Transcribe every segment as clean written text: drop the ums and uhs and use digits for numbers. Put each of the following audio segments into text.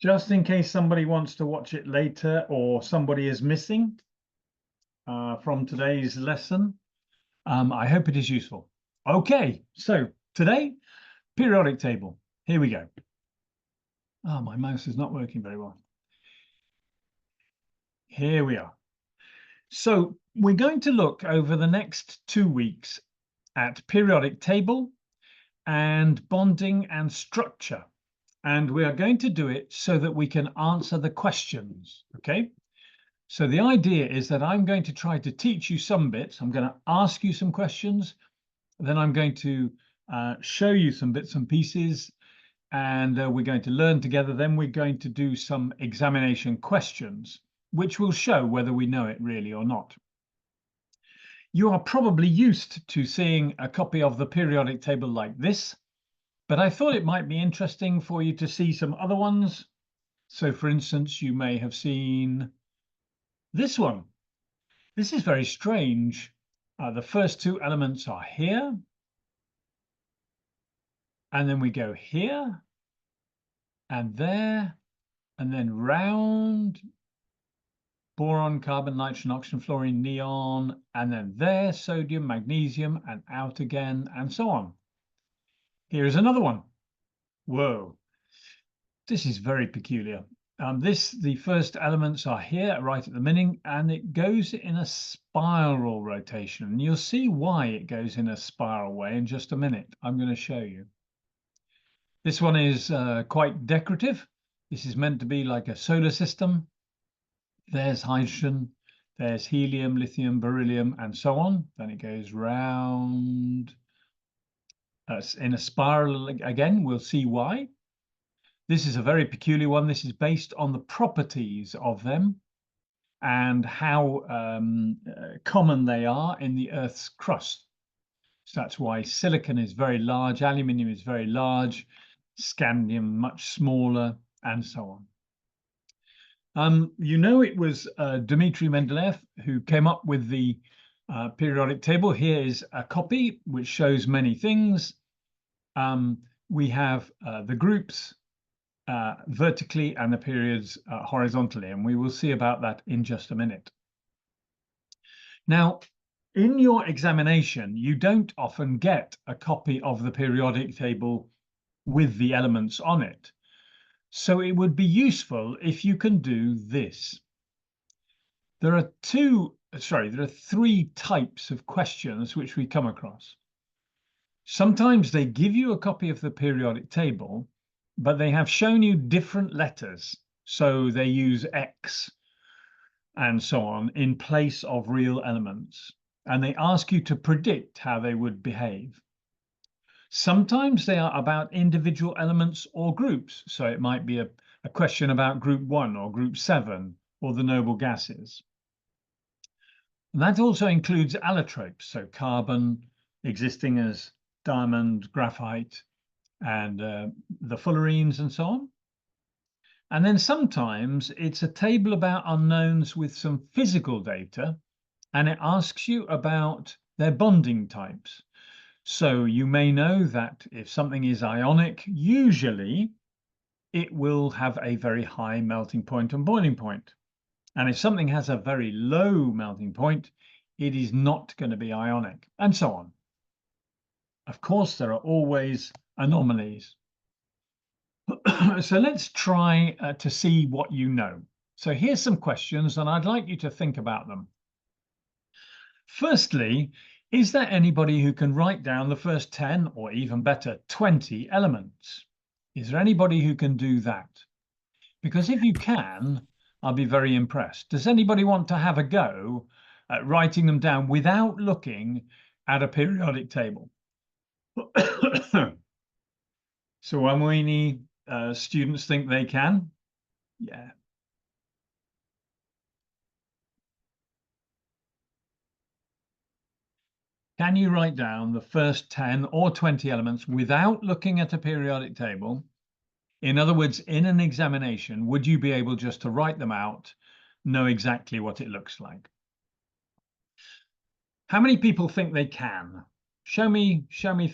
just in case somebody wants to watch it later or somebody is missing from today's lesson, I hope it is useful. Okay, so today, periodic table. Here we go. Oh, my mouse is not working very well. Here we are. So we're going to look over the next 2 weeks at periodic table and bonding and structure. And we are going to do it so that we can answer the questions, okay? So the idea is that I'm going to try to teach you some bits. I'm going to ask you some questions. Then I'm going to show you some bits and pieces, and we're going to learn together. Then we're going to do some examination questions, which will show whether we know it really or not. You are probably used to seeing a copy of the periodic table like this, but I thought it might be interesting for you to see some other ones. So, for instance, you may have seen this one. This is very strange. The first two elements are here, and then we go here, and there, and then round, boron, carbon, nitrogen, oxygen, fluorine, neon, and then there, sodium, magnesium, and out again, and so on. Here is another one. Whoa, this is very peculiar. The first elements are here right at the beginning, and it goes in a spiral rotation. And you'll see why it goes in a spiral way in just a minute. I'm going to show you. This one is quite decorative. This is meant to be like a solar system. There's hydrogen, there's helium, lithium, beryllium, and so on. Then it goes round in a spiral again. We'll see why. This is a very peculiar one. This is based on the properties of them and how common they are in the Earth's crust. So that's why silicon is very large, aluminium is very large, scandium much smaller, and so on. You know, it was Dmitry Mendeleev who came up with the periodic table. Here is a copy which shows many things. We have the groups vertically and the periods horizontally, and we will see about that in just a minute. Now, in your examination, you don't often get a copy of the periodic table with the elements on it. So it would be useful if you can do this. There are three types of questions which we come across. Sometimes they give you a copy of the periodic table, but they have shown you different letters. So they use X and so on in place of real elements. And they ask you to predict how they would behave. Sometimes they are about individual elements or groups. So it might be a question about group 1 or group 7 or the noble gases. And that also includes allotropes, so carbon existing as diamond, graphite, and the fullerenes and so on. And then sometimes it's a table about unknowns with some physical data, and it asks you about their bonding types. So you may know that if something is ionic, usually it will have a very high melting point and boiling point. And if something has a very low melting point, it is not going to be ionic, and so on. Of course, there are always anomalies. So let's try to see what you know. So here's some questions, and I'd like you to think about them. Firstly, is there anybody who can write down the first 10 or even better, 20 elements? Is there anybody who can do that? Because if you can, I'll be very impressed. Does anybody want to have a go at writing them down without looking at a periodic table? So how many students think they can? Yeah. Can you write down the first 10 or 20 elements without looking at a periodic table? In other words, in an examination, would you be able just to write them out, know exactly what it looks like? How many people think they can? Show me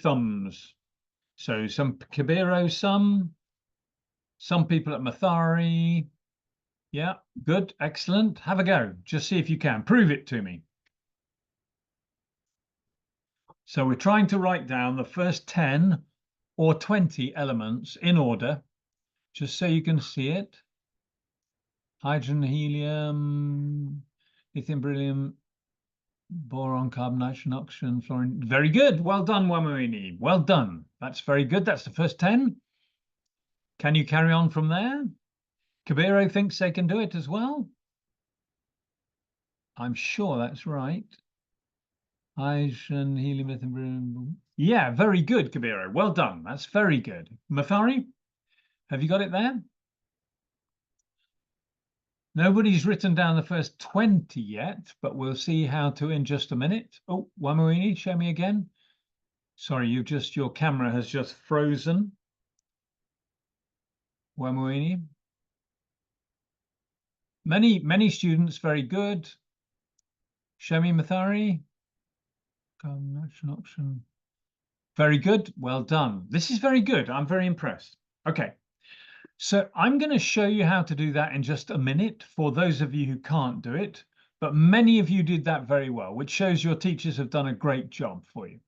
thumbs. So some Kabiro, some. Some people at Mathari. Yeah, good, excellent. Have a go. Just see if you can. Prove it to me. So we're trying to write down the first 10 or 20 elements in order, just so you can see it. Hydrogen, helium, lithium, beryllium, boron, carbon, nitrogen, oxygen, fluorine. Very good. Well done, Wamawini. Well done. That's very good. That's the first 10. Can you carry on from there? Kabiro thinks they can do it as well. I'm sure that's right. Hydrogen, helium, lithium, beryllium. Yeah, very good, Kabiro. Well done. That's very good. Mathari, have you got it there? Nobody's written down the first 20 yet, but we'll see how to in just a minute. Oh, Wamawini, show me again. Sorry, your camera has just frozen. Wamawini. Many students, very good. Show me Mathari. Combination option. Very good. Well done. This is very good. I'm very impressed. Okay. So I'm going to show you how to do that in just a minute for those of you who can't do it, but many of you did that very well, which shows your teachers have done a great job for you.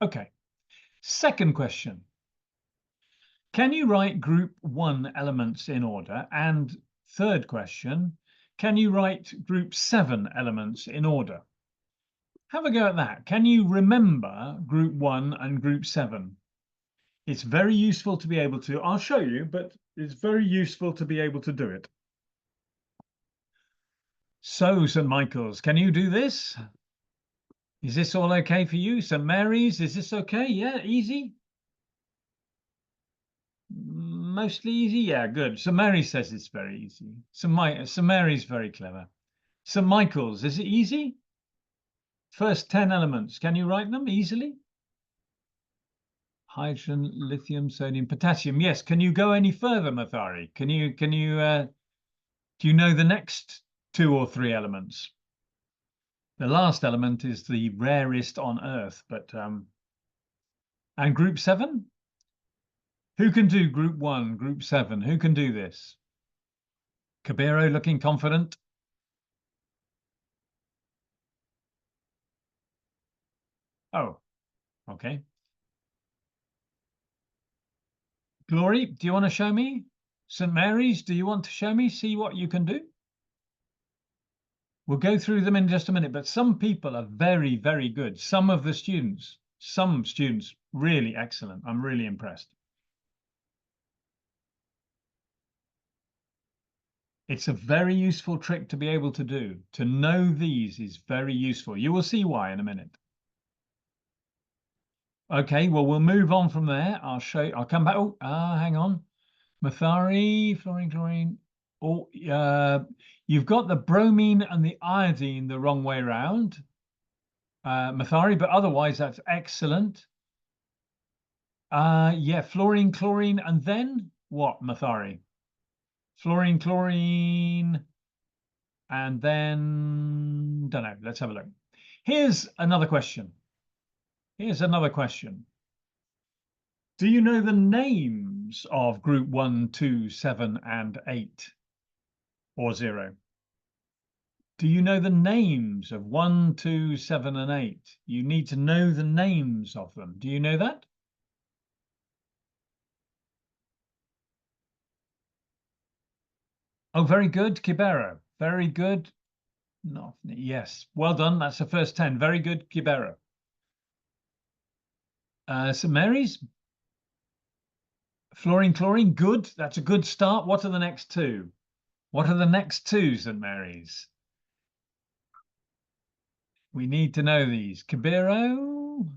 Okay, second question. Can you write group 1 elements in order? And third question, can you write group 7 elements in order? Have a go at that. Can you remember group 1 and group 7? It's very useful to be able to. I'll show you, but it's very useful to be able to do it. So, St. Michael's, can you do this? Is this all okay for you? St. Mary's, is this okay? Yeah, easy? Mostly easy? Yeah, good. St. Mary says it's very easy. St. Mary's very clever. St. Michael's, is it easy? First 10 elements, can you write them easily? Hydrogen, lithium, sodium, potassium. Yes, can you go any further, Mathari? Do you know the next 2 or 3 elements? The last element is the rarest on Earth, but and group 7? Who can do group 1, group 7? Who can do this? Kabiro looking confident. Oh, okay. Glory, do you want to show me? St. Mary's, do you want to show me? See what you can do? We'll go through them in just a minute, but some people are very, very good. Some students, really excellent. I'm really impressed. It's a very useful trick to be able to do. To know these is very useful. You will see why in a minute. Okay, well, we'll move on from there. I'll come back. Oh, hang on. Mathari, fluorine, chlorine. Oh, you've got the bromine and the iodine the wrong way around, Mathari, but otherwise that's excellent. Yeah, fluorine, chlorine, and then what, Mathari? Fluorine, chlorine, and then, don't know, let's have a look. Here's another question. Here's another question. Do you know the names of group 1, 2, 7, and 8 or 0? Do you know the names of 1, 2, 7, and 8? You need to know the names of them. Do you know that? Oh, very good, Kibera. Very good. No, yes, well done. That's the first 10. Very good, Kibera. St. Mary's. Fluorine, chlorine, good. That's a good start. What are the next 2? What are the next 2, St. Mary's? We need to know these. Kabiro,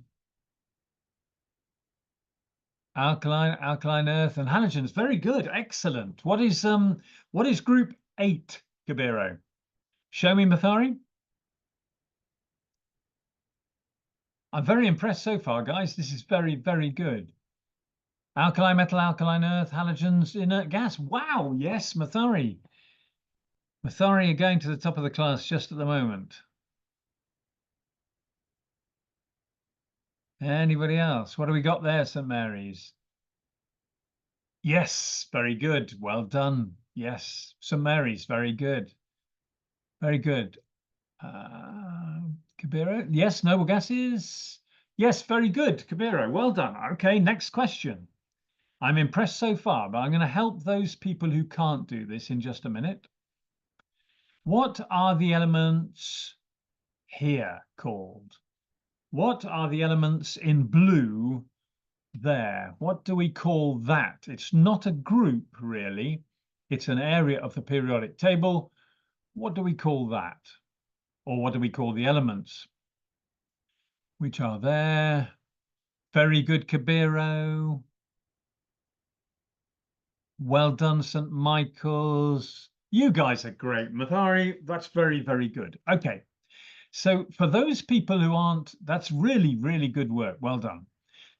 alkaline earth, and halogens. Very good, excellent. What is group 8, Kabiro? Show me, Mathari. I'm very impressed so far, guys. This is very, very good. Alkali metal, alkaline earth, halogens, inert gas. Wow, yes, Mathari. Mathari are going to the top of the class just at the moment. Anybody else? What do we got there, St. Mary's? Yes, very good. Well done. Yes, St. Mary's, very good. Very good. Kabiro, yes, noble gases. Yes, very good, Kabiro. Well done. Okay, next question. I'm impressed so far, but I'm going to help those people who can't do this in just a minute. What are the elements here called? What are the elements in blue there? What do we call that? It's not a group, really. It's an area of the periodic table. What do we call that? Or what do we call the elements which are there? Very good, Kabiro. Well done, St. Michael's. You guys are great. Mathari, that's very, very good. Okay. So for those people who aren't, that's really, really good work. Well done.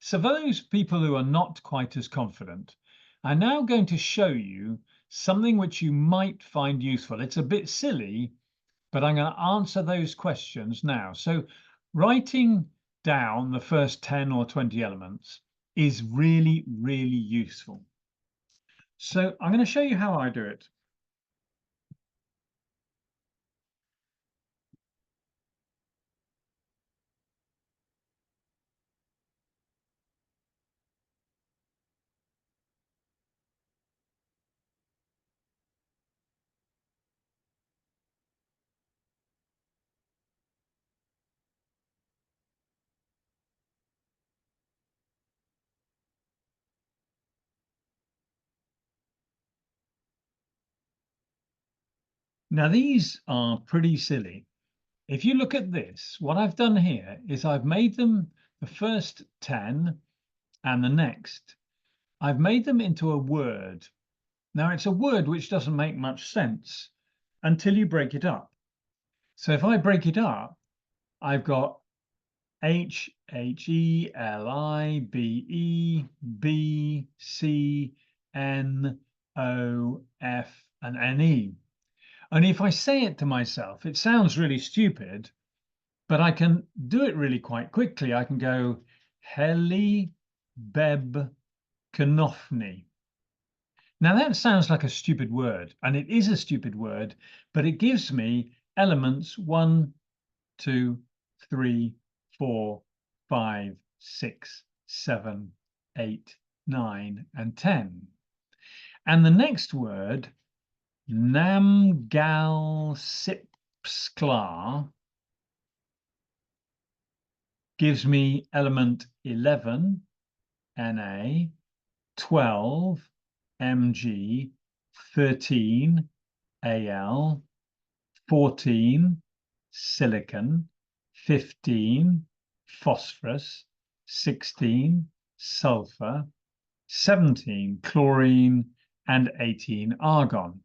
So for those people who are not quite as confident, I'm now going to show you something which you might find useful. It's a bit silly, but I'm going to answer those questions now. So writing down the first 10 or 20 elements is really, really useful. So I'm going to show you how I do it. Now, these are pretty silly. If you look at this, what I've done here is I've made them the first 10 and the next. I've made them into a word. Now, it's a word which doesn't make much sense until you break it up. So if I break it up, I've got H, H, E, L, I, B, E, B, C, N, O, F, and N, E. And if I say it to myself, it sounds really stupid, but I can do it really quite quickly. I can go Heli Beb Kanofni. Now that sounds like a stupid word, and it is a stupid word, but it gives me elements 1, 2, 3, 4, 5, 6, 7, 8, 9, and 10. And the next word, Namgalsipsklar, gives me element 11, Na, 12, Mg, 13, Al, 14, silicon, 15, phosphorus, 16, sulfur, 17, chlorine, and 18, argon.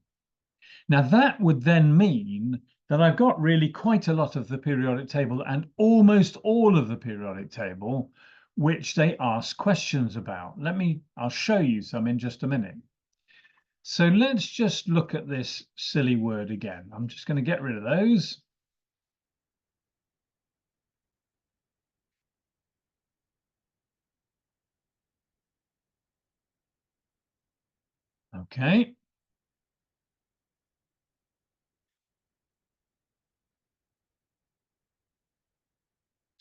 Now that would then mean that I've got really quite a lot of the periodic table and almost all of the periodic table, which they ask questions about. I'll show you some in just a minute. So let's just look at this silly word again. I'm just going to get rid of those. Okay.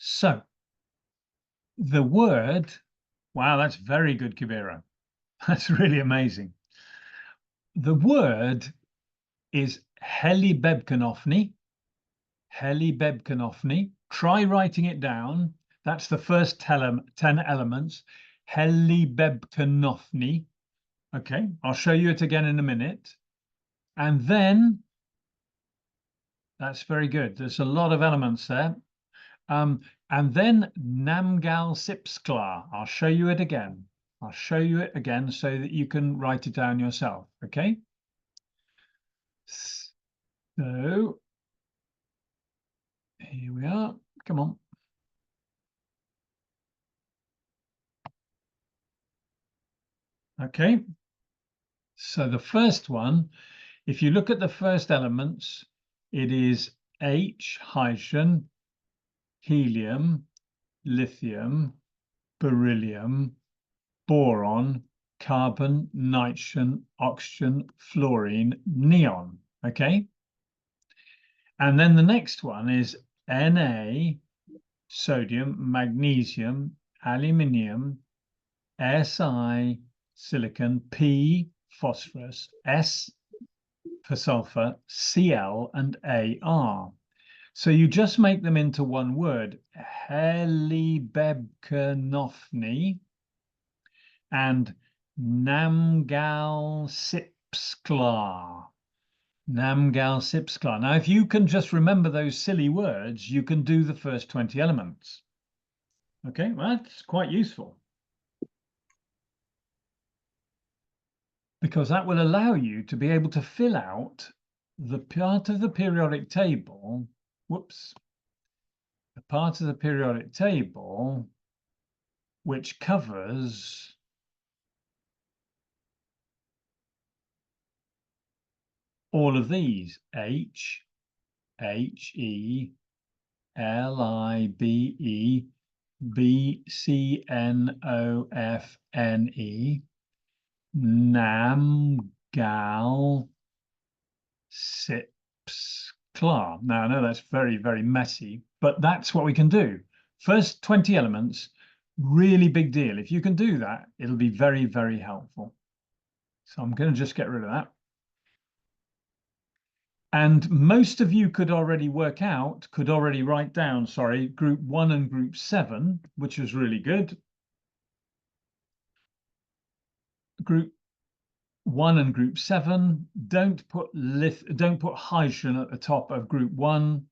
So the word, wow, that's very good, Kibera. That's really amazing. The word is Helibebkanofni. Helibebkanofni. Try writing it down. That's the first 10 elements. Helibebkanofni. Okay, I'll show you it again in a minute. And then, that's very good. There's a lot of elements there. And then Namgalsipsklar. I'll show you it again. I'll show you it again so that you can write it down yourself. Okay. So here we are. Come on. Okay. So the first one, if you look at the first elements, it is H, hydrogen, helium, lithium, beryllium, boron, carbon, nitrogen, oxygen, fluorine, neon. Okay. And then the next one is Na, sodium, magnesium, aluminium, Si, silicon, P, phosphorus, S for sulfur, Cl, and Ar. So you just make them into one word, helibebkenofni and Namgal-Sipsklar. Namgal-Sipsklar. Now, if you can just remember those silly words, you can do the first 20 elements. Okay, well, that's quite useful. Because that will allow you to be able to fill out the part of the periodic table, the part of the periodic table which covers all of these: H, E, L, I, B, E, B, C, N, O, F, N, E, Namgal, Sipsklar. Now, I know that's very, very messy, but that's what we can do. First 20 elements, really big deal. If you can do that, it'll be very, very helpful. So I'm going to just get rid of that. And most of you could already write down, sorry, group 1 and group 7, which was really good. Group 1 and group 7, don't put hydrogen at the top of group 1.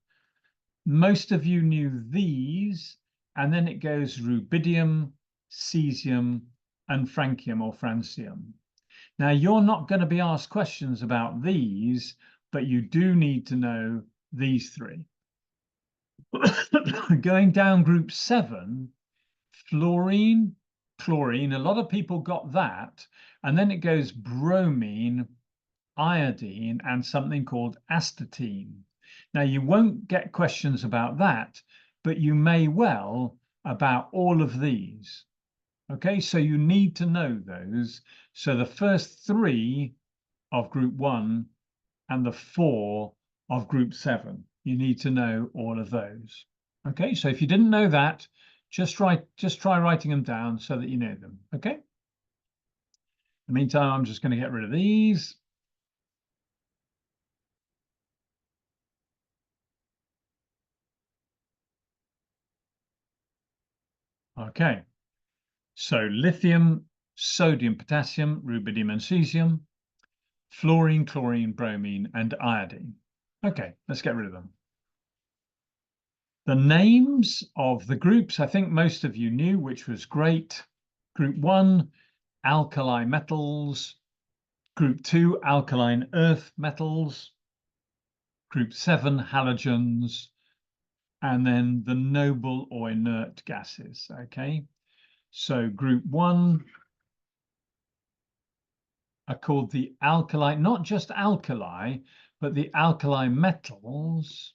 Most of you knew these, and then it goes rubidium, cesium, and francium or francium. Now, you're not going to be asked questions about these, but you do need to know these three. Going down group 7, fluorine, chlorine, a lot of people got that, and then it goes bromine, iodine, and something called astatine. Now, you won't get questions about that, but you may well about all of these. Okay, so you need to know those. So the first 3 of group 1 and the 4 of group 7, you need to know all of those. Okay, so if you didn't know that, just try writing them down so that you know them. Okay. In the meantime, I'm just going to get rid of these. Okay, so lithium, sodium, potassium, rubidium, and cesium, fluorine, chlorine, bromine, and iodine. Okay, let's get rid of them. The names of the groups, I think most of you knew, which was great. Group 1, alkali metals. Group 2, alkaline earth metals. Group 7, halogens. And then the noble or inert gases, okay? So group 1 are called the alkali, not just alkali, but the alkali metals.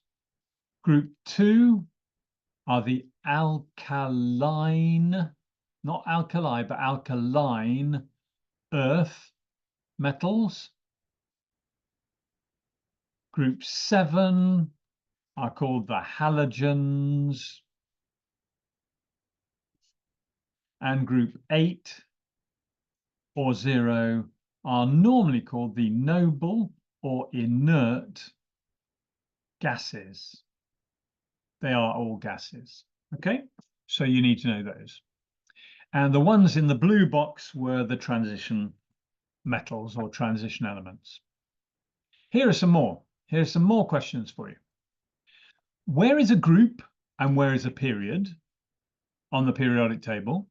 Group 2 are the alkaline, not alkali, but alkaline earth metals. Group 7 are called the halogens. And group 8 or 0 are normally called the noble or inert gases. They are all gases. Okay, so you need to know those. And the ones in the blue box were the transition metals or transition elements. Here are some more. Here are some more questions for you. Where is a group and where is a period on the periodic table?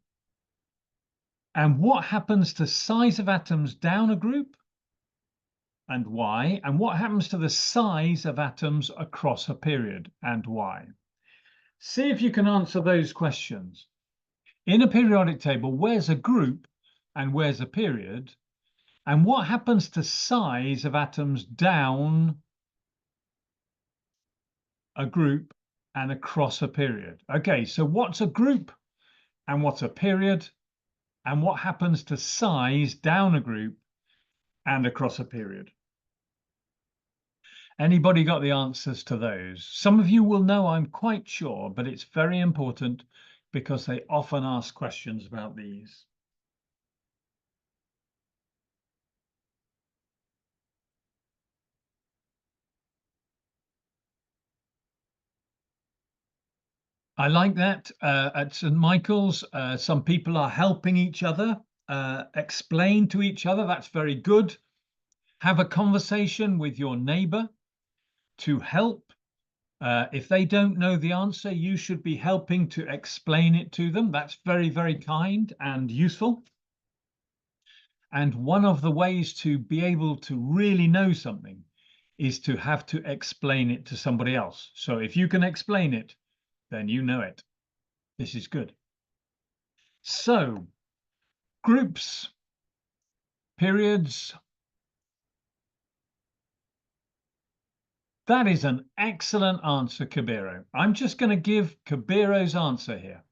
And what happens to size of atoms down a group and why? And what happens to the size of atoms across a period and why? See if you can answer those questions. In a periodic table, where's a group and where's a period? And what happens to size of atoms down a group and across a period? Okay, so what's a group and what's a period? and what happens to size down a group and across a period. Anybody got the answers to those? Some of you will know, I'm quite sure, but it's very important because they often ask questions about these. I like that. At St. Michael's, some people are helping each other, explain to each other. That's very good. Have a conversation with your neighbor to help. If they don't know the answer, you should be helping to explain it to them. That's very, very kind and useful. And one of the ways to be able to really know something is to have to explain it to somebody else. So if you can explain it, then you know it. This is good. So, groups, periods. That is an excellent answer, Kabiro. I'm just going to give Kabiro's answer here.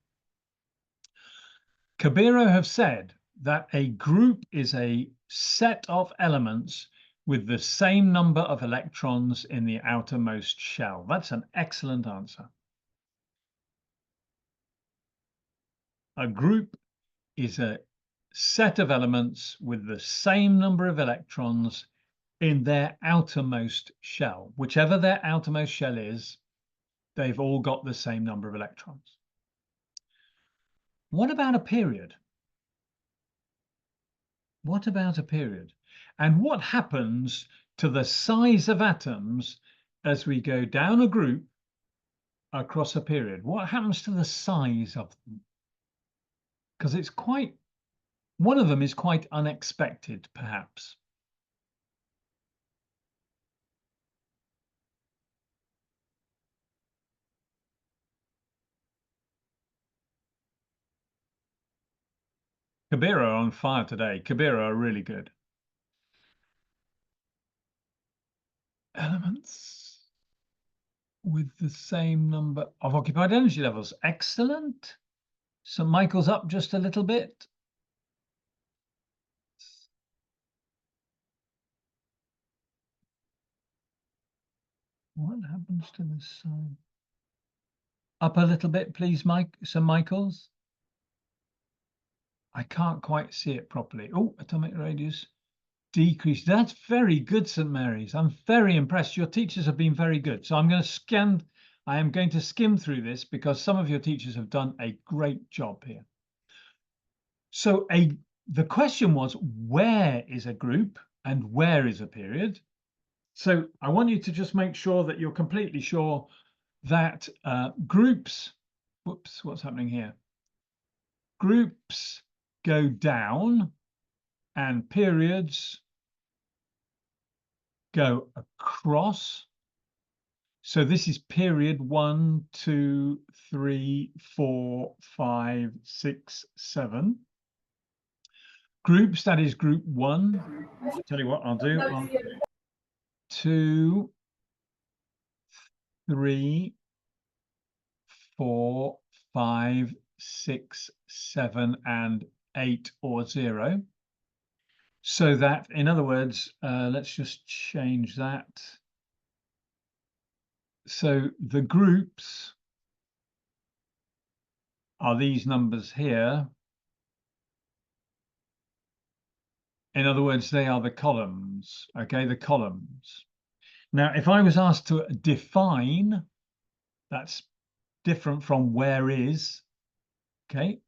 Kabiro have said that a group is a set of elements with the same number of electrons in the outermost shell. That's an excellent answer. A group is a set of elements with the same number of electrons in their outermost shell. Whichever their outermost shell is, they've all got the same number of electrons. What about a period? What about a period? And what happens to the size of atoms as we go down a group across a period? What happens to the size of them? Because it's quite, one of them is quite unexpected, perhaps. Kabiro are on fire today. Kabiro are really good. Elements with the same number of occupied energy levels. Excellent. St. Michael's up just a little bit. What happens to this side? Up a little bit, please, Mike. St. Michael's. I can't quite see it properly. Oh, atomic radius decrease. That's very good, St. Mary's. I'm very impressed. Your teachers have been very good. So I'm going to scan. I am going to skim through this because some of your teachers have done a great job here. So the question was, where is a group and where is a period? So I want you to just make sure that you're completely sure that groups, whoops, what's happening here? Groups go down and periods go across. So this is period 1, 2, 3, 4, 5, 6, 7. Groups, that is group 1. I'll tell you what I'll do. 2, 3, 4, 5, 6, 7, and 8 or 0. So that, in other words, let's just change that. So the groups are these numbers here. In other words, they are the columns, okay, the columns. Now, if I was asked to define, that's different from where is, okay?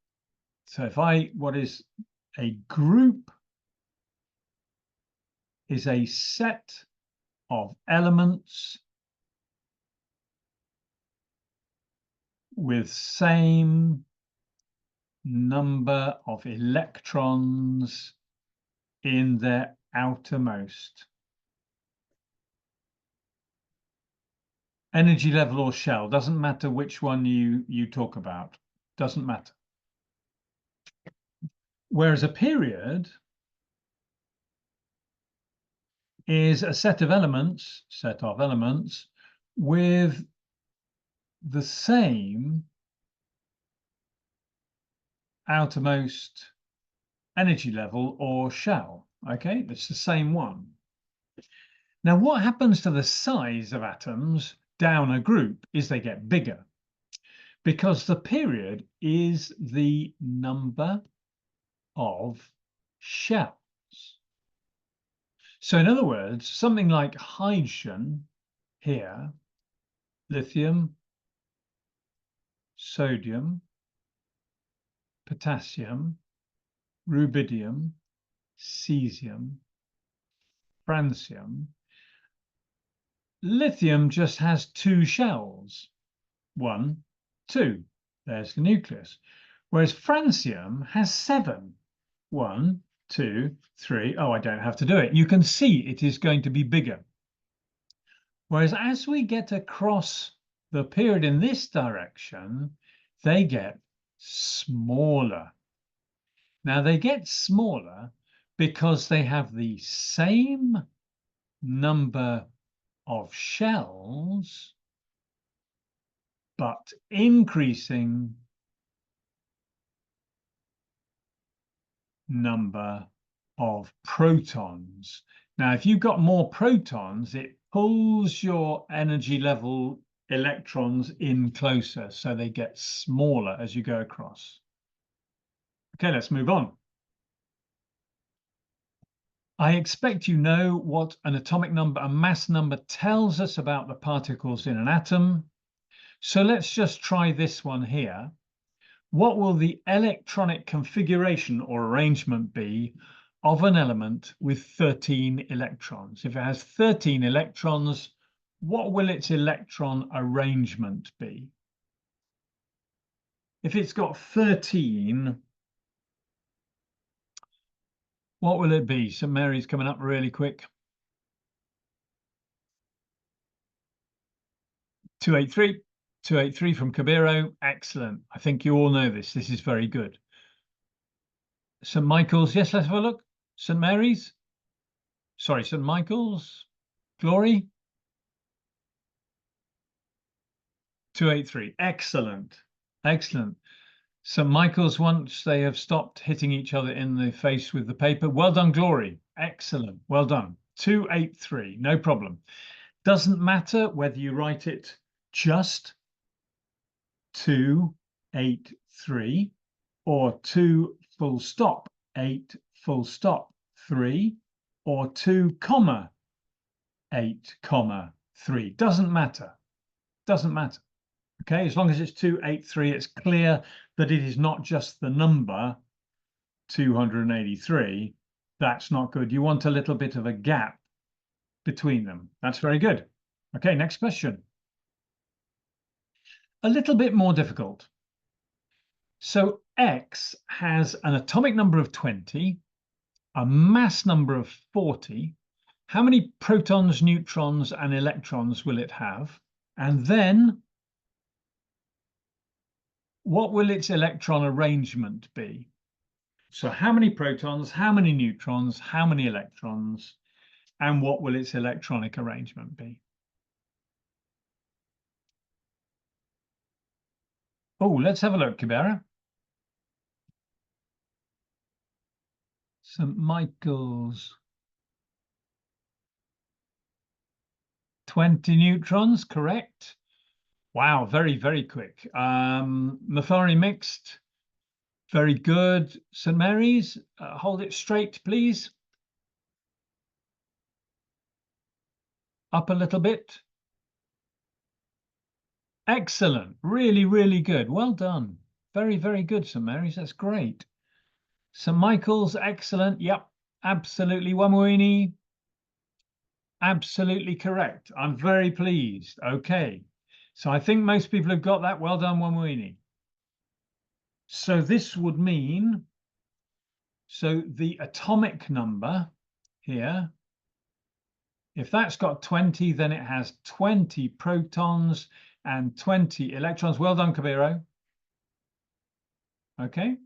So what is a group is a set of elements with same number of electrons in their outermost. Energy level or shell, doesn't matter which one you talk about, doesn't matter. Whereas a period is a set of elements with the same outermost energy level or shell. Okay, it's the same one. Now, what happens to the size of atoms down a group is they get bigger, because the period is the number of shells. So in other words, something like hydrogen here, lithium, sodium, potassium, rubidium, cesium, francium. Lithium just has 2 shells. 1, 2. There's the nucleus. Whereas francium has 7. 1, 2, 3. Oh, I don't have to do it. You can see it is going to be bigger. Whereas as we get across the period in this direction, they get smaller. Now they get smaller because they have the same number of shells, but increasing number of protons. Now, if you've got more protons, it pulls your energy level electrons in closer, so they get smaller as you go across. Okay, let's move on. I expect you know what an atomic number and mass number tells us about the particles in an atom. So let's just try this one here. What will the electronic configuration or arrangement be of an element with 13 electrons? If it has 13 electrons, what will its electron arrangement be? If it's got 13, what will it be? St. Mary's coming up really quick. 283. 283 from Kabiro. Excellent. I think you all know this. This is very good. St. Michael's. Yes, let's have a look. St. Mary's. Sorry, St. Michael's. Glory. 283. Excellent. Excellent. St. Michael's, once they have stopped hitting each other in the face with the paper. Well done, Glory. Excellent. Well done. 283. No problem. Doesn't matter whether you write it just 283 or 2 full stop 8 full stop 3 or 2 comma 8 comma 3. Doesn't matter. Doesn't matter. Okay, as long as it's 283, it's clear that it is not just the number 283. That's not good. You want a little bit of a gap between them. That's very good. Okay, next question. A little bit more difficult. So X has an atomic number of 20, a mass number of 40. How many protons, neutrons, and electrons will it have? And then what will its electron arrangement be? So how many protons, how many neutrons, how many electrons, and what will its electronic arrangement be? Oh, let's have a look, Kibera. St. Michael's. 20 neutrons, correct. Wow, very, very quick. Mathari mixed, very good. St. Mary's, hold it straight, please. Up a little bit. Excellent, really, really good. Well done. Very, very good, St. Mary's, that's great. St. Michael's, excellent. Yep, absolutely. Wamuini, absolutely correct. I'm very pleased. Okay, so I think most people have got that. Well done, Wamuini. So this would mean, so the atomic number here, if that's got 20, then it has 20 protons and 20 electrons. Well done, Kabiro. Okay.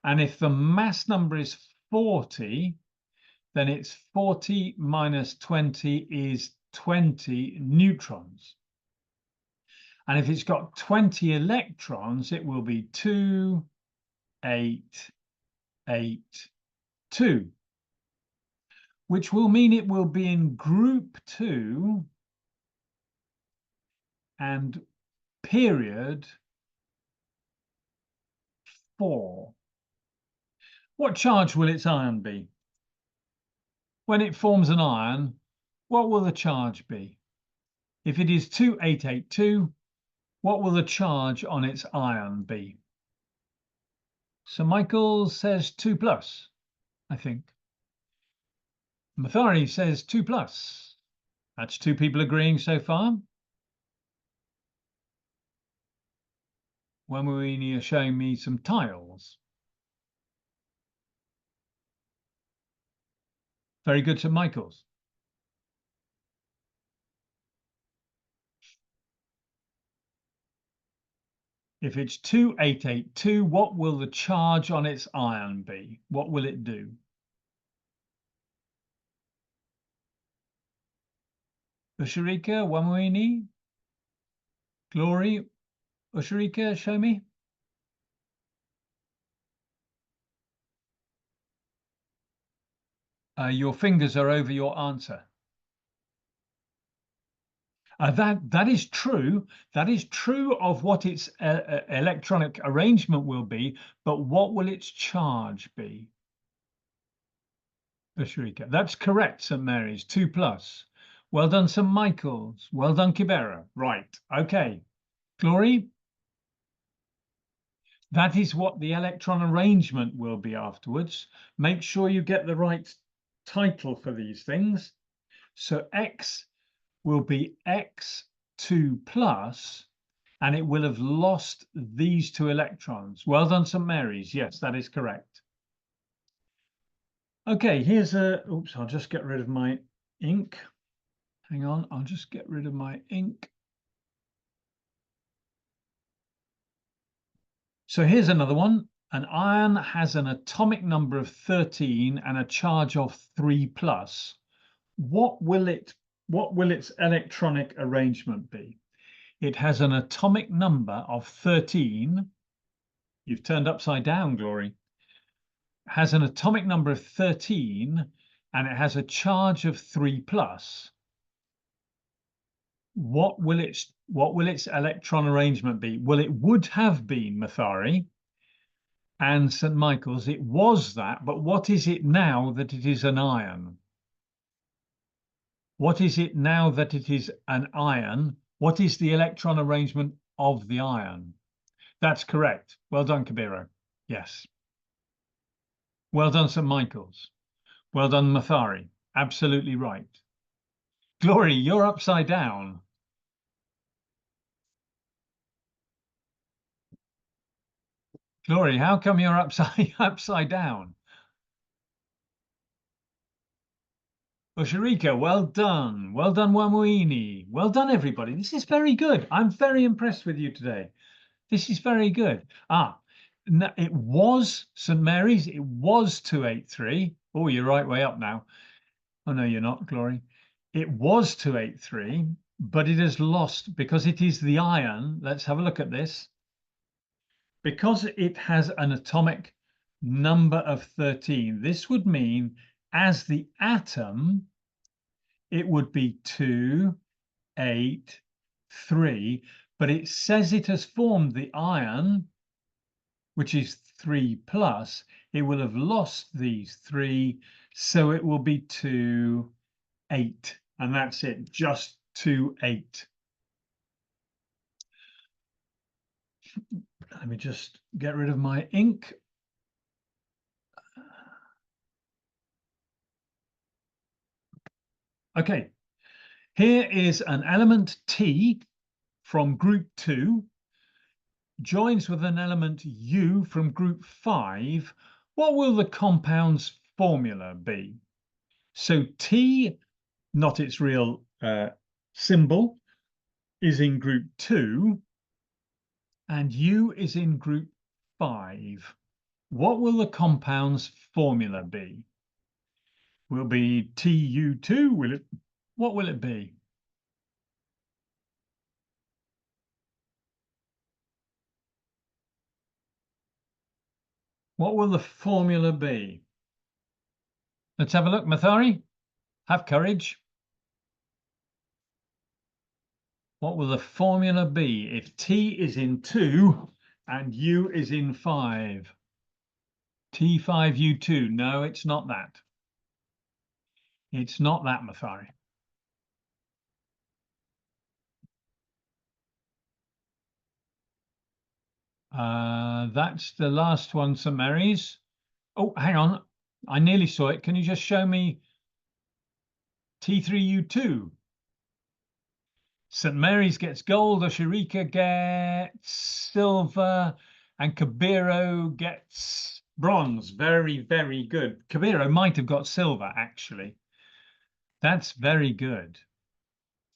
And if the mass number is 40, then it's 40 minus 20 is 20 neutrons. And if it's got 20 electrons, it will be 2, 8, 8, 2, which will mean it will be in group 2 and period 4. What charge will its ion be? When it forms an ion, what will the charge be? If it is 2882, what will the charge on its ion be? So Michael says 2 plus, I think. Mathari says 2 plus. That's 2 people agreeing so far. Wamwini are showing me some tiles. Very good, St. Michael's. If it's 2882, what will the charge on its ion be? What will it do? Usharika, Wamwini, Glory, Usharika, show me. Your fingers are over your answer. That is true. That is true of what its electronic arrangement will be, but what will its charge be? Usharika. That's correct, St. Mary's, 2 plus. Well done, St. Michael's. Well done, Kibera. Right, okay. Glory? That is what the electron arrangement will be afterwards. Make sure you get the right title for these things. So X will be X2 plus, and it will have lost these 2 electrons. Well done, St. Mary's. Yes, that is correct. Okay, here's a, oops, I'll just get rid of my ink. Hang on, I'll just get rid of my ink. So here's another one. An ion has an atomic number of 13 and a charge of 3 plus. What will its electronic arrangement be? It has an atomic number of 13. You've turned upside down, Glory. Has an atomic number of 13 and it has a charge of 3 plus. What will its electron arrangement be? Well, it would have been, Mathari and St. Michael's. It was that, but what is it now that it is an ion? What is it now that it is an ion? What is the electron arrangement of the ion? That's correct. Well done, Kabiro. Yes. Well done, St. Michael's. Well done, Mathari. Absolutely right. Glory, you're upside down. Glory, how come you're upside down? Osharika, well done. Well done, Wamuini. Well done, everybody. This is very good. I'm very impressed with you today. This is very good. It was St. Mary's. It was 283. Oh, you're right way up now. Oh, no, you're not, Glory. It was 283, but it has lost because it is the ion. Let's have a look at this. Because it has an atomic number of 13, this would mean as the atom, it would be 2, 8, 3, but it says it has formed the ion, which is 3 plus. It will have lost these 3, so it will be 2, 8, and that's it, just 2, 8. Let me just get rid of my ink. Okay, here is an element T from group 2, joins with an element U from group 5. What will the compound's formula be? So T, not its real symbol, is in group 2, and U is in group 5. What will the compound's formula be? Will be TU2? What will it be? What will the formula be? Let's have a look, Mathari. Have courage. What will the formula be if T is in 2 and U is in 5? T5U2. No, it's not that. It's not that, Mathari. That's the last one, St. Mary's. Oh, hang on. I nearly saw it. Can you just show me T3U2? St. Mary's gets gold, Oshirika gets silver, and Kabiro gets bronze. Very, very good. Kabiro might have got silver, actually. That's very good.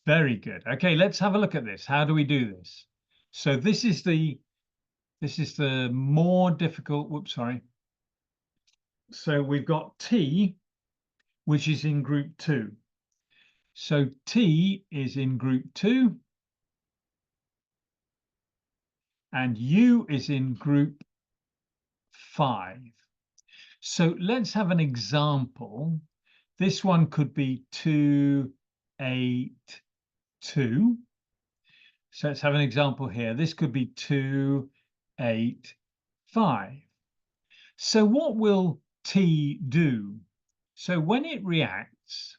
Very good. Okay, let's have a look at this. How do we do this? So this is the more difficult. Whoops, sorry. So we've got T, which is in group 2. So T is in group 2 and U is in group 5. So let's have an example. This one could be 2, 8, 2. So let's have an example here. This could be 2, 8, 5. So what will T do? So when it reacts,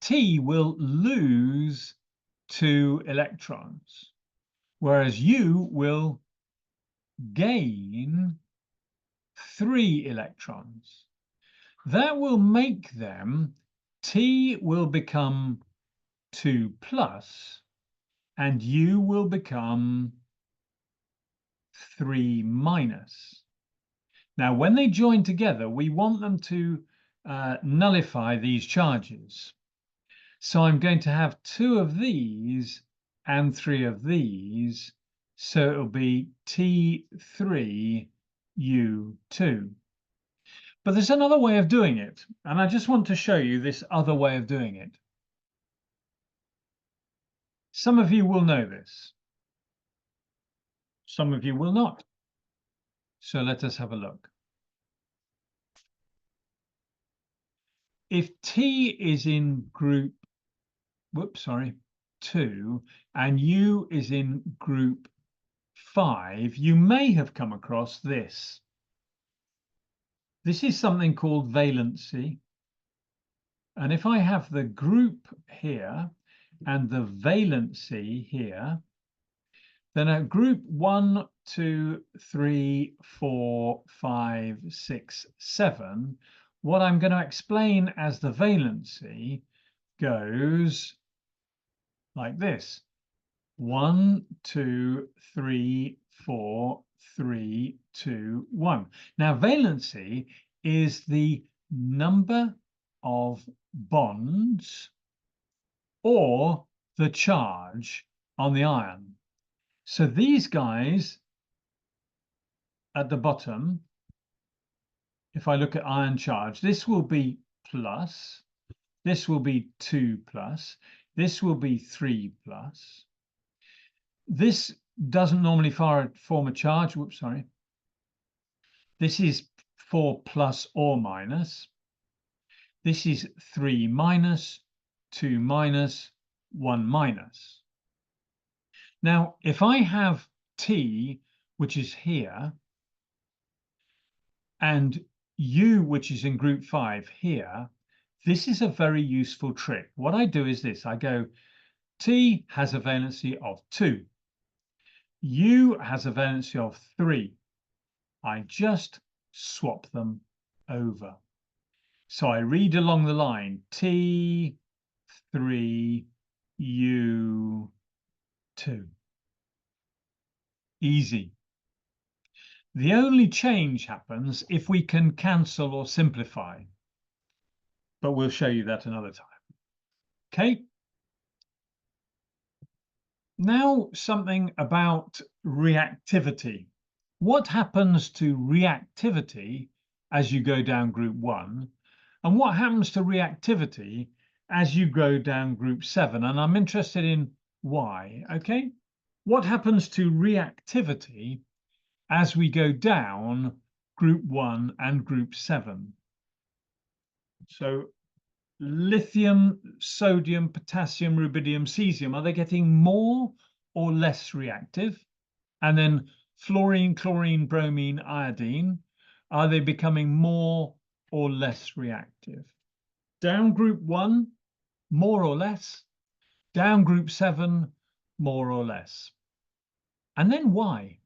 T will lose 2 electrons, whereas U will gain 3 electrons. That will make them, T will become 2 plus, and U will become 3 minus. Now, when they join together, we want them to nullify these charges. So I'm going to have 2 of these and 3 of these. So it'll be T3U2. But there's another way of doing it. And I just want to show you this other way of doing it. Some of you will know this. Some of you will not. So let us have a look. If T is in group, 2, and U is in group 5, you may have come across this. This is something called valency. And if I have the group here and the valency here, then at group 1, 2, 3, 4, 5, 6, 7, what I'm going to explain as the valency goes like this. 1, 2, 3, 4, 3, 2, 1. Now, valency is the number of bonds or the charge on the ion. So these guys at the bottom, if I look at ion charge, this will be plus, this will be 2 plus, this will be 3 plus. This doesn't normally form a charge. Whoops, sorry. This is 4 plus or minus. This is 3 minus, 2 minus, 1 minus. Now, if I have T, which is here, and U, which is in group 5 here, this is a very useful trick. What I do is this. I go, T has a valency of 2. U has a valency of 3. I just swap them over. So I read along the line, T3U2. Easy. The only change happens if we can cancel or simplify. But we'll show you that another time. Okay. Now something about reactivity. What happens to reactivity as you go down group 1? And what happens to reactivity as you go down group 7? And I'm interested in why, okay? What happens to reactivity as we go down group 1 and group 7? So lithium, sodium, potassium, rubidium, cesium, are they getting more or less reactive? And then fluorine, chlorine, bromine, iodine, are they becoming more or less reactive? Down group 1, more or less. Down group 7, more or less. And then why?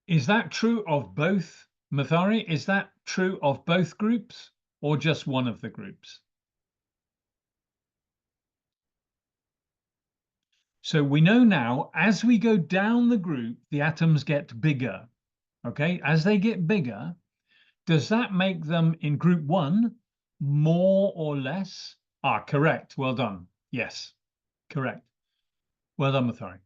Is that true of both, Mathari? Is that true of both groups or just one of the groups? So we know now, as we go down the group, the atoms get bigger. Okay, as they get bigger, does that make them in group 1 more or less? Ah, correct. Well done. Yes, correct. Well done, Mathari.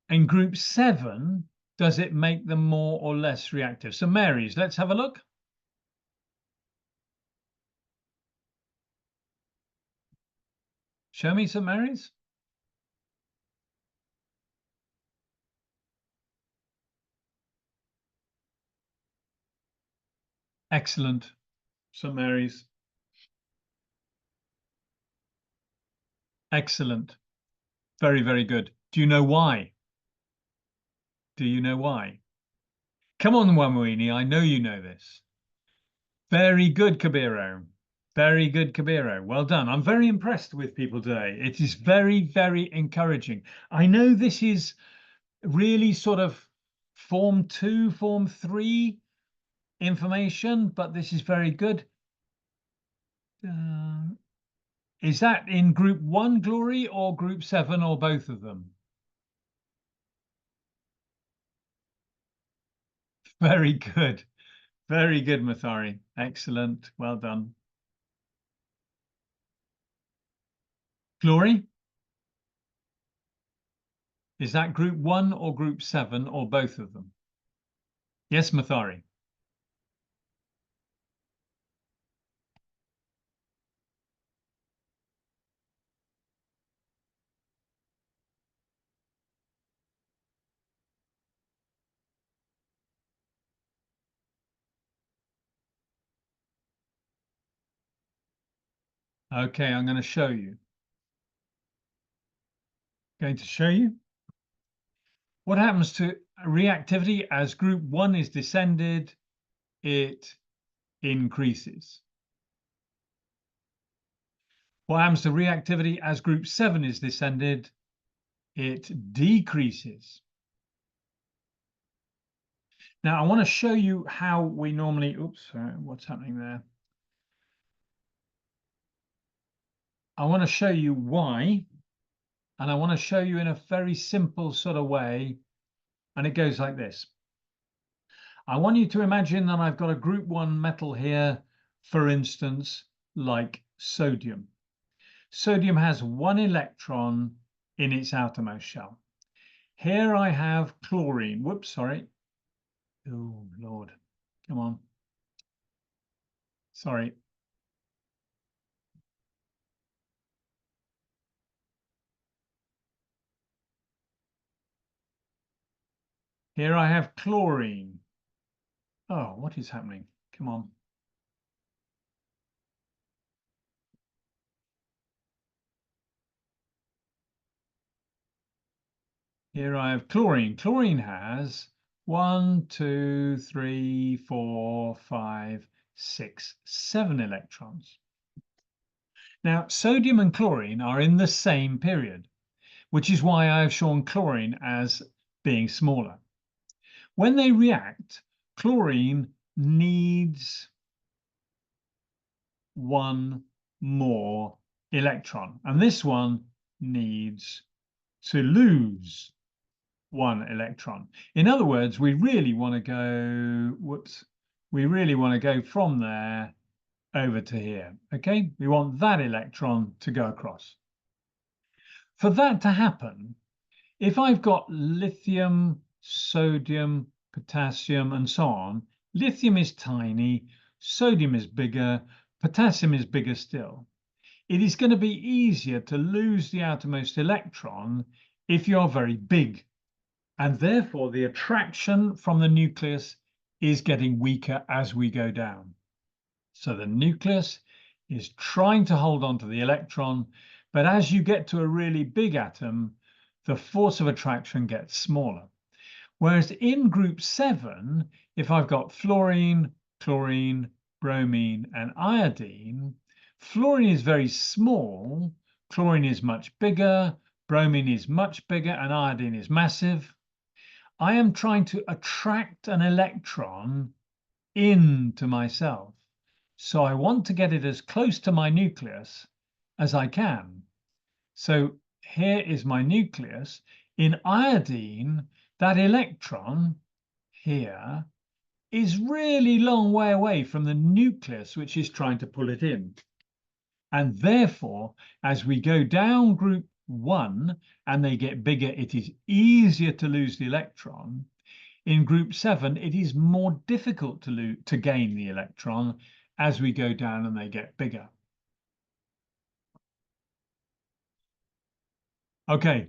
In group 7, does it make them more or less reactive? So Mary's, let's have a look. Show me some Marys. Excellent. St. Mary's. Excellent. Very, very good. Do you know why? Do you know why? Come on, Wamwini, I know you know this. Very good, Kabiro. Very good, Kabiro. Well done. I'm very impressed with people today. It is very, very encouraging. I know this is really sort of form 2, form 3 information, but this is very good. Is that in group 1, Glory, or group 7, or both of them? Very good. Very good, Mathari. Excellent. Well done. Glory, is that group 1 or group 7 or both of them? Yes, Mathari. Okay, I'm going to show you. Going to show you what happens to reactivity as group 1 is descended, it increases. What happens to reactivity as group 7 is descended, it decreases. Now, I want to show you how we normally, oops, what's happening there? I want to show you why, and I want to show you in a very simple sort of way, and it goes like this. I want you to imagine that I've got a group 1 metal here, for instance, like sodium. Sodium has 1 electron in its outermost shell. Here I have chlorine. Whoops, sorry. Oh, Lord. Come on. Sorry. Here I have chlorine. Oh, what is happening? Come on. Here I have chlorine. Chlorine has 1, 2, 3, 4, 5, 6, 7 electrons. Now, sodium and chlorine are in the same period, which is why I have shown chlorine as being smaller. When they react, chlorine needs 1 more electron, and this one needs to lose one electron. In other words, we really want to go, we really want to go from there over to here, okay? We want that electron to go across. For that to happen, if I've got lithium, sodium, potassium, and so on, lithium is tiny, sodium is bigger, potassium is bigger still. It is going to be easier to lose the outermost electron if you're very big. And therefore, the attraction from the nucleus is getting weaker as we go down. So the nucleus is trying to hold on to the electron, but as you get to a really big atom, the force of attraction gets smaller. Whereas in group 7, if I've got fluorine, chlorine, bromine, and iodine, fluorine is very small, chlorine is much bigger, bromine is much bigger, and iodine is massive. I am trying to attract an electron into myself. So I want to get it as close to my nucleus as I can. So here is my nucleus. In iodine, that electron here is really long way away from the nucleus, which is trying to pull it in. And therefore, as we go down group 1 and they get bigger, it is easier to lose the electron. In group 7, it is more difficult to gain the electron as we go down and they get bigger. Okay.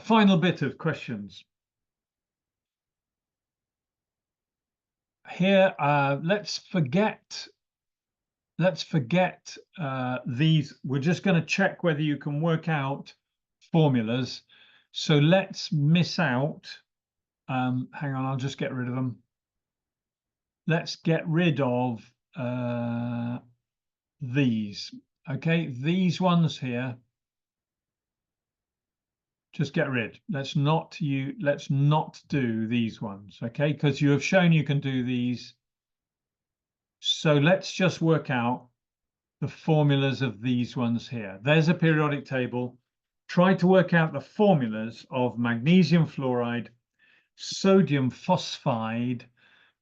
Final bit of questions. Here, let's forget these. We're just going to check whether you can work out formulas. So let's miss out. Hang on, I'll just get rid of them. Let's get rid of these. Okay, these ones here. Just get rid. Let's not do these ones, okay? Because you have shown you can do these. So let's just work out the formulas of these ones here. There's a periodic table. Try to work out the formulas of magnesium fluoride, sodium phosphide,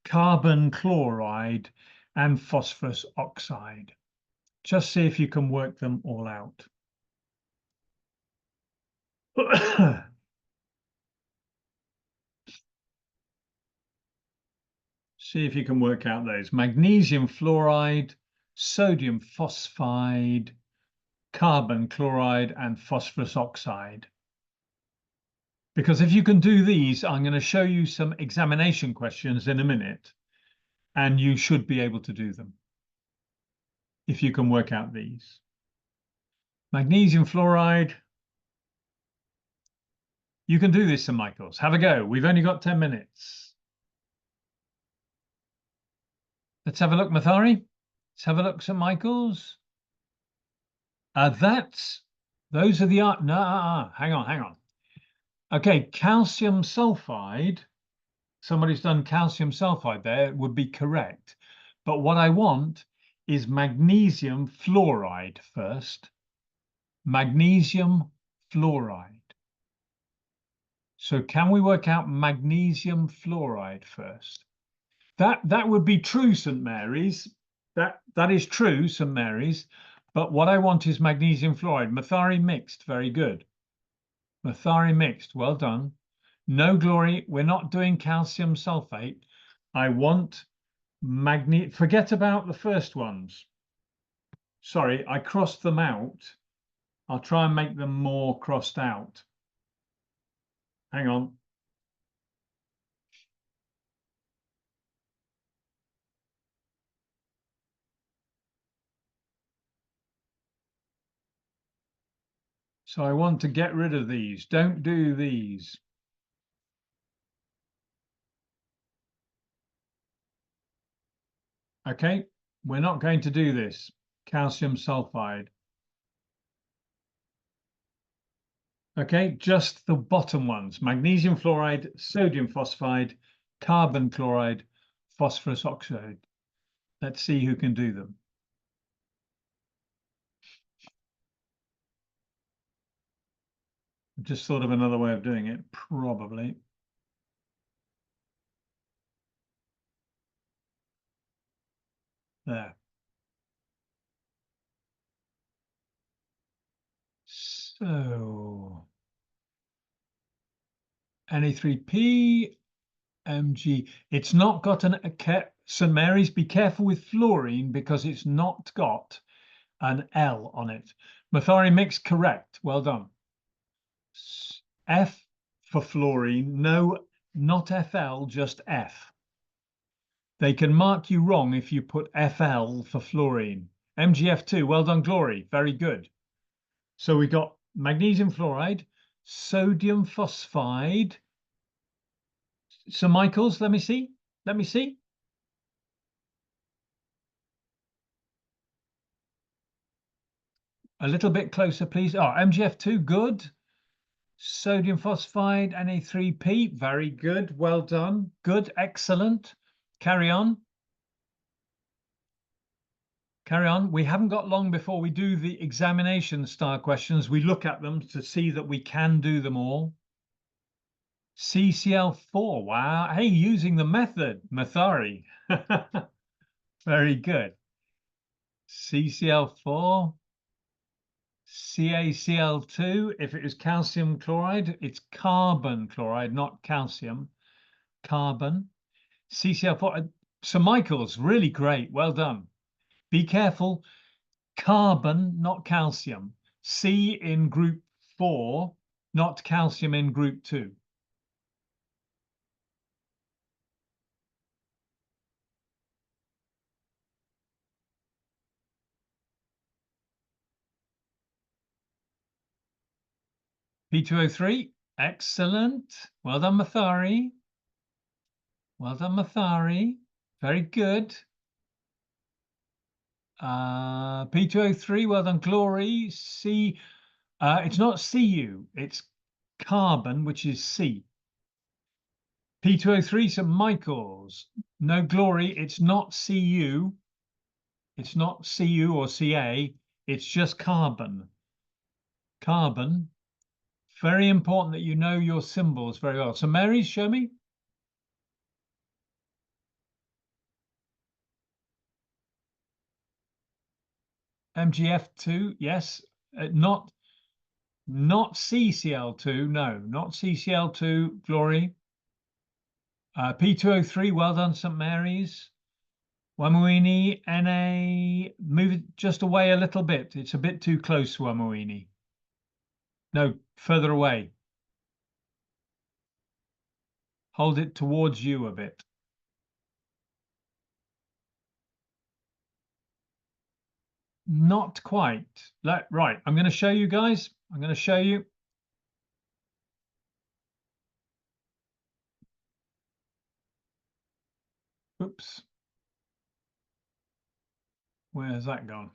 carbon chloride, and phosphorus oxide. Just see if you can work them all out. See if you can work out those. Magnesium fluoride, sodium phosphide, carbon chloride, and phosphorus oxide. Because if you can do these, I'm going to show you some examination questions in a minute, and you should be able to do them if you can work out these. Magnesium fluoride. You can do this, St. Michael's. Have a go. We've only got 10 minutes. Let's have a look, Mathari. Let's have a look, St. Michael's. Those are the, hang on. Okay, calcium sulfide. Somebody's done calcium sulfide there, it would be correct. But what I want is magnesium fluoride first. Magnesium fluoride. So can we work out magnesium fluoride first? That would be true, St. Mary's. That is true, St. Mary's. But what I want is magnesium fluoride. Mathari mixed, very good. Mathari mixed, well done. No, Glory, we're not doing calcium sulfate. I want forget about the first ones. Sorry, I crossed them out. I'll try and make them more crossed out. Hang on. So I want to get rid of these. Don't do these. Okay, we're not going to do this. Calcium sulfide. Okay, just the bottom ones. Magnesium fluoride, sodium phosphide, carbon chloride, phosphorus oxide. Let's see who can do them. Just thought of another way of doing it, probably. There. So Na3P, Mg. It's not got St. Mary's, be careful with fluorine because it's not got an L on it. Mathari mix, correct. Well done. F for fluorine, no, not FL, just F. They can mark you wrong if you put FL for fluorine. MgF2, well done, Glory, very good. So we got magnesium fluoride, sodium phosphide. St. Michael's, let me see. Let me see. A little bit closer, please. Oh, MgF2, good. Sodium phosphide, Na3P, very good. Well done. Good, excellent. Carry on. Carry on. We haven't got long before we do the examination style questions. We look at them to see that we can do them all. CCl4, wow. Hey, using the method, Mathari. Very good. CCl4, CaCl2. If it is calcium chloride, it's carbon chloride, not calcium. Carbon. CCl4. St. Michael's, really great. Well done. Be careful. Carbon, not calcium. C in group 4, not calcium in group 2. P2O3, excellent. Well done, Mathari. Well done, Mathari. Very good. P2O3, well done, Glory. C, it's not Cu, it's carbon, which is C. P2O3, St. Michael's. No, Glory, it's not Cu. It's not Cu or Ca, it's just carbon. Carbon. Very important that you know your symbols very well. So Mary, show me. MgF2, yes. Not CCl2, no, not CCl2, Glory. P2O3, well done, St. Mary's. Wamouini, Na, move it just away a little bit. It's a bit too close, Wamouini. No, further away. Hold it towards you a bit. Not quite. Right, I'm going to show you guys. I'm going to show you. Oops. Where has that gone?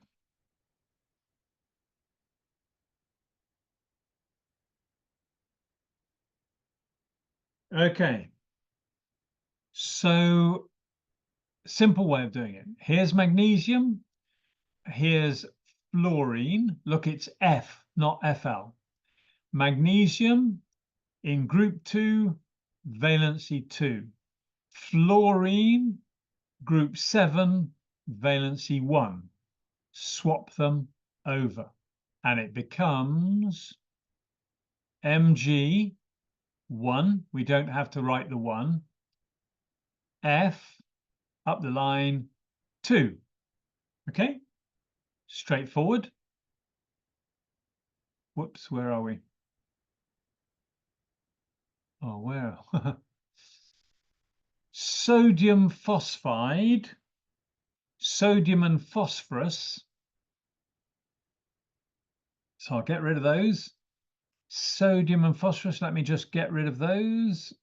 Okay. So, simple way of doing it. Here's magnesium. Here's fluorine. Look, it's F, not FL. Magnesium in group 2, valency 2. Fluorine, group 7, valency 1. Swap them over. And it becomes Mg 1. We don't have to write the 1. F up the line 2. Okay? Straightforward. Whoops, where are we? Oh, where? Sodium phosphide, sodium and phosphorus. So I'll get rid of those. Sodium and phosphorus, let me just get rid of those.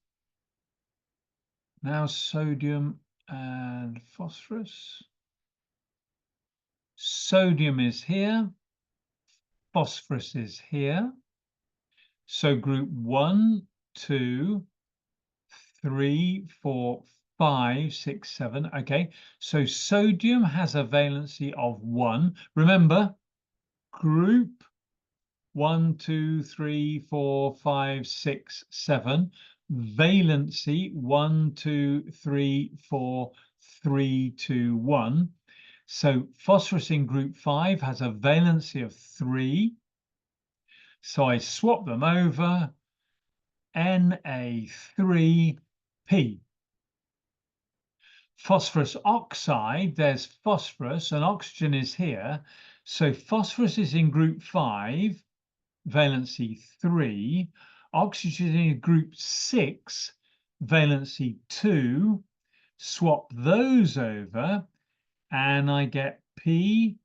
Now sodium and phosphorus. Sodium is here. Phosphorus is here. So group 1, 2, 3, 4, 5, 6, 7. Okay, so sodium has a valency of 1. Remember, group 1, 2, 3, 4, 5, 6, 7. Valency 1, 2, 3, 4, 3, 2, 1. So phosphorus in group 5 has a valency of 3. So I swap them over, Na3P. Phosphorus oxide, there's phosphorus and oxygen is here. So phosphorus is in group 5, valency 3. Oxygen in group 6, valency 2. Swap those over and I get P2O3.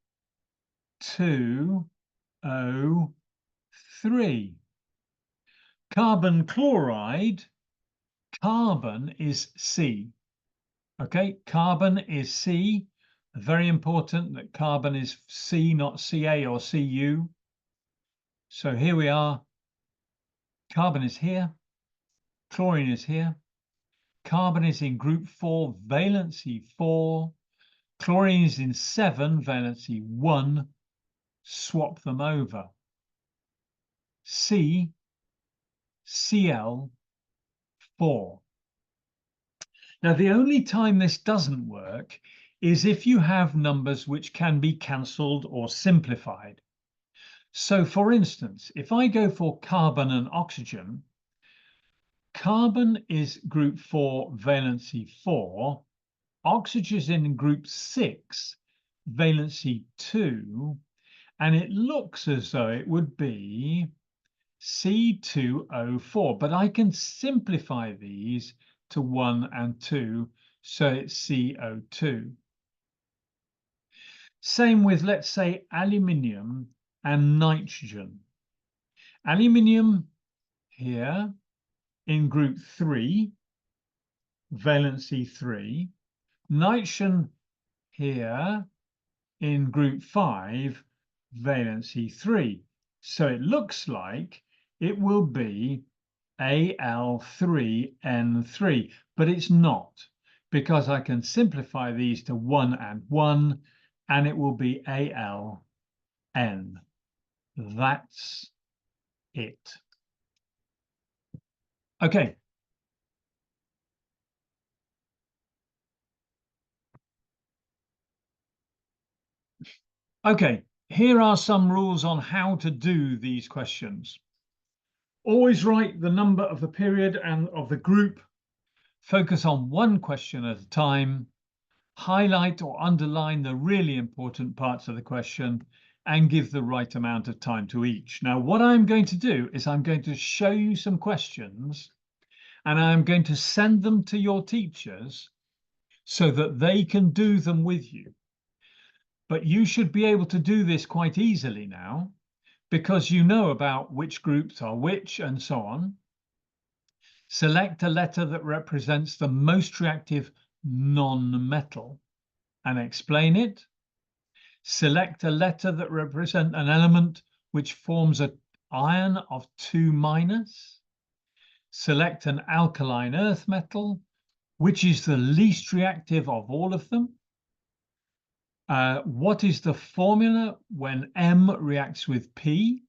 Carbon chloride, carbon is C. Okay, carbon is C. Very important that carbon is C, not Ca or Cu. So here we are. Carbon is here. Chlorine is here. Carbon is in group 4, valency 4. Chlorine is in 7, valency 1. Swap them over. C, Cl, 4. Now, the only time this doesn't work is if you have numbers which can be cancelled or simplified. So, for instance, if I go for carbon and oxygen, carbon is group 4, valency 4. Oxygen is in group 6, valency 2. And it looks as though it would be C2O4, but I can simplify these to 1 and 2, so it's CO2. Same with, let's say, aluminium and nitrogen. Aluminium here in group 3, valency 3. Nitrogen here in group 5, valency 3. So it looks like it will be Al3N3, but it's not, because I can simplify these to 1 and 1, and it will be AlN. That's it. Okay. Okay, here are some rules on how to do these questions. Always write the number of the period and of the group. Focus on one question at a time. Highlight or underline the really important parts of the question and give the right amount of time to each. Now, what I'm going to do is I'm going to show you some questions and I'm going to send them to your teachers so that they can do them with you. But you should be able to do this quite easily now because you know about which groups are which and so on. Select a letter that represents the most reactive non-metal and explain it. Select a letter that represents an element which forms an ion of 2-. Select an alkaline earth metal, which is the least reactive of all of them. What is the formula when M reacts with P?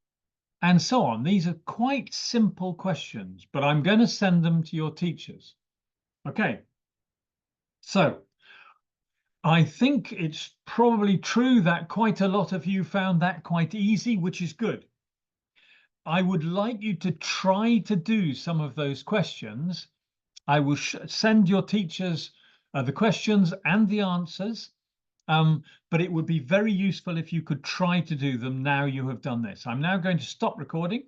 And so on. These are quite simple questions, but I'm going to send them to your teachers. Okay. So I think it's probably true that quite a lot of you found that quite easy, which is good. I would like you to try to do some of those questions. I will send your teachers the questions and the answers, but it would be very useful if you could try to do them now you have done this. I'm now going to stop recording.